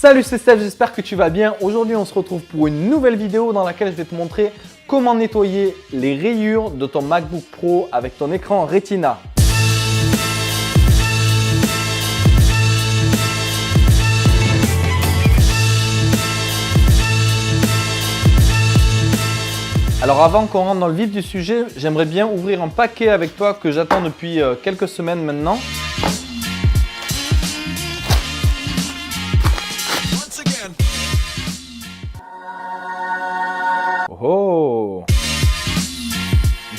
Salut, c'est Steph, j'espère que tu vas bien. Aujourd'hui, on se retrouve pour une nouvelle vidéo dans laquelle je vais te montrer comment nettoyer les rayures de ton MacBook Pro avec ton écran Retina. Alors avant qu'on rentre dans le vif du sujet, j'aimerais bien ouvrir un paquet avec toi que j'attends depuis quelques semaines maintenant. Oh!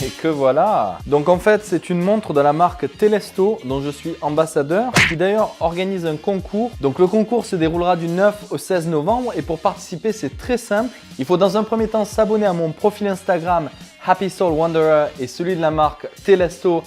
Et que voilà! Donc en fait, c'est une montre de la marque Telesto dont je suis ambassadeur, qui d'ailleurs organise un concours. Donc le concours se déroulera du 9 au 16 novembre et pour participer, c'est très simple. Il faut dans un premier temps s'abonner à mon profil Instagram Happy Soul Wanderer et celui de la marque Telesto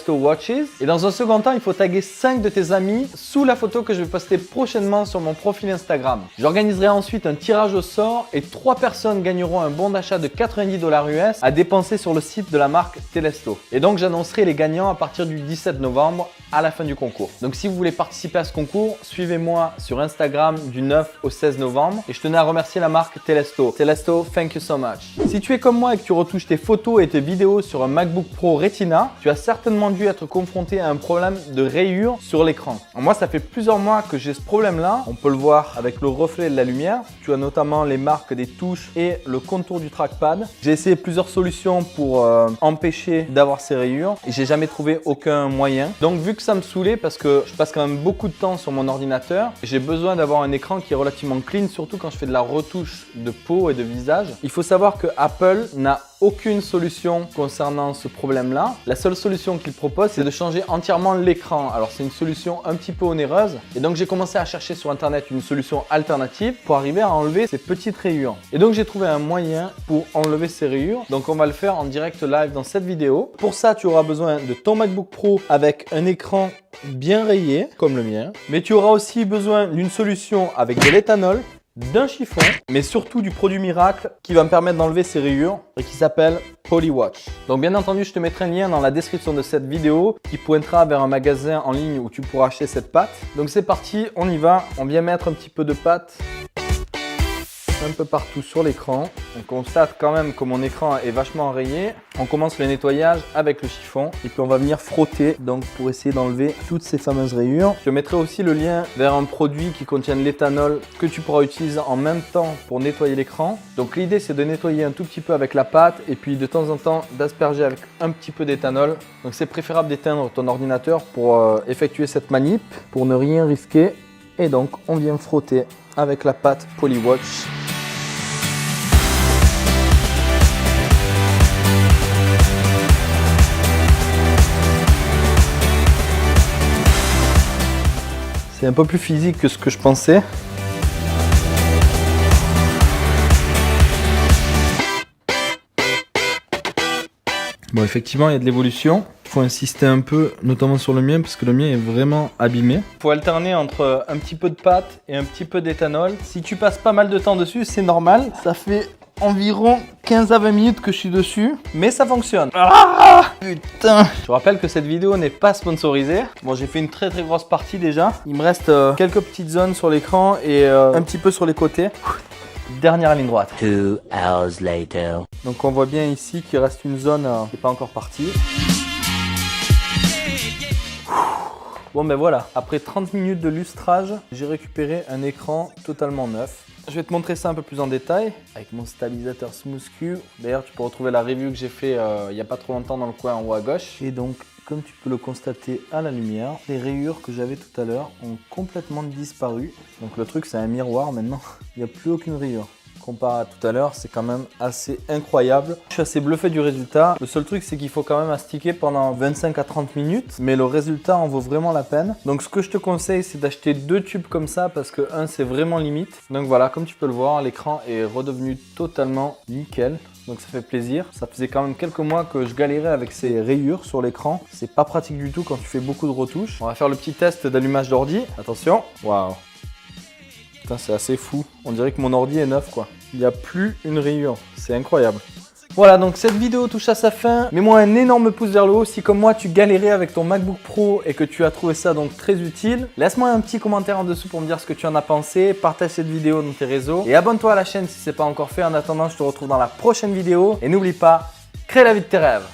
Watches. Et dans un second temps, il faut taguer 5 de tes amis sous la photo que je vais poster prochainement sur mon profil Instagram. J'organiserai ensuite un tirage au sort et 3 personnes gagneront un bon d'achat de 90 $ US à dépenser sur le site de la marque Telesto. Et donc j'annoncerai les gagnants à partir du 17 novembre à la fin du concours. Donc si vous voulez participer à ce concours, suivez-moi sur Instagram du 9 au 16 novembre. Et je tenais à remercier la marque Telesto. Telesto, thank you so much. Si tu es comme moi et que tu retouches tes photos et tes vidéos sur un MacBook Pro Retina, tu as certainement dû être confronté à un problème de rayures sur l'écran. Moi, ça fait plusieurs mois que j'ai ce problème-là. On peut le voir avec le reflet de la lumière. Tu as notamment les marques des touches et le contour du trackpad. J'ai essayé plusieurs solutions pour empêcher d'avoir ces rayures et j'ai jamais trouvé aucun moyen. Donc, vu que ça me saoulait parce que je passe quand même beaucoup de temps sur mon ordinateur, j'ai besoin d'avoir un écran qui est relativement clean, surtout quand je fais de la retouche de peau et de visage. Il faut savoir que Apple n'a aucune solution concernant ce problème-là. La seule solution qu'il propose, c'est de changer entièrement l'écran. Alors, c'est une solution un petit peu onéreuse. Et donc, j'ai commencé à chercher sur Internet une solution alternative pour arriver à enlever ces petites rayures. Et donc, j'ai trouvé un moyen pour enlever ces rayures. Donc, on va le faire en direct live dans cette vidéo. Pour ça, tu auras besoin de ton MacBook Pro avec un écran bien rayé, comme le mien. Mais tu auras aussi besoin d'une solution avec de l'éthanol, d'un chiffon, mais surtout du produit miracle qui va me permettre d'enlever ces rayures et qui s'appelle Polywatch. Donc bien entendu, je te mettrai un lien dans la description de cette vidéo qui pointera vers un magasin en ligne où tu pourras acheter cette pâte. Donc c'est parti, on y va. On vient mettre un petit peu de pâte un peu partout sur l'écran. On constate quand même que mon écran est vachement rayé. On commence le nettoyage avec le chiffon et puis on va venir frotter donc pour essayer d'enlever toutes ces fameuses rayures. Je te mettrai aussi le lien vers un produit qui contient de l'éthanol que tu pourras utiliser en même temps pour nettoyer l'écran. Donc l'idée, c'est de nettoyer un tout petit peu avec la pâte et puis de temps en temps d'asperger avec un petit peu d'éthanol. Donc c'est préférable d'éteindre ton ordinateur pour effectuer cette manip pour ne rien risquer. Et donc on vient frotter avec la pâte Polywatch. C'est un peu plus physique que ce que je pensais. Bon, effectivement, il y a de l'évolution. Il faut insister un peu, notamment sur le mien, parce que le mien est vraiment abîmé. Il faut alterner entre un petit peu de pâte et un petit peu d'éthanol. Si tu passes pas mal de temps dessus, c'est normal. Ça fait environ 15 à 20 minutes que je suis dessus, mais ça fonctionne. Ah, putain! Je rappelle que cette vidéo n'est pas sponsorisée. Bon, j'ai fait une très grosse partie déjà. Il me reste quelques petites zones sur l'écran et un petit peu sur les côtés. Dernière ligne droite. 2 hours later. Donc on voit bien ici qu'il reste une zone qui n'est pas encore partie. Bon ben voilà, après 30 minutes de lustrage, j'ai récupéré un écran totalement neuf. Je vais te montrer ça un peu plus en détail avec mon stabilisateur SmoothQ. D'ailleurs, tu peux retrouver la review que j'ai fait il n'y a pas trop longtemps dans le coin en haut à gauche. Et donc, comme tu peux le constater à la lumière, les rayures que j'avais tout à l'heure ont complètement disparu. Donc le truc, c'est un miroir maintenant. Il n'y a plus aucune rayure. Comparé à tout à l'heure, c'est quand même assez incroyable. Je suis assez bluffé du résultat. Le seul truc, c'est qu'il faut quand même astiquer pendant 25 à 30 minutes. Mais le résultat en vaut vraiment la peine. Donc ce que je te conseille, c'est d'acheter 2 tubes comme ça parce que un, c'est vraiment limite. Donc voilà, comme tu peux le voir, l'écran est redevenu totalement nickel. Donc ça fait plaisir. Ça faisait quand même quelques mois que je galérais avec ces rayures sur l'écran. C'est pas pratique du tout quand tu fais beaucoup de retouches. On va faire le petit test d'allumage d'ordi. Attention. Waouh. Putain, c'est assez fou. On dirait que mon ordi est neuf quoi. Il n'y a plus une rayure. C'est incroyable. Voilà, donc cette vidéo touche à sa fin. Mets-moi un énorme pouce vers le haut si comme moi tu galérais avec ton MacBook Pro et que tu as trouvé ça donc très utile. Laisse-moi un petit commentaire en dessous pour me dire ce que tu en as pensé. Partage cette vidéo dans tes réseaux et abonne-toi à la chaîne si ce n'est pas encore fait. En attendant, je te retrouve dans la prochaine vidéo et n'oublie pas, crée la vie de tes rêves.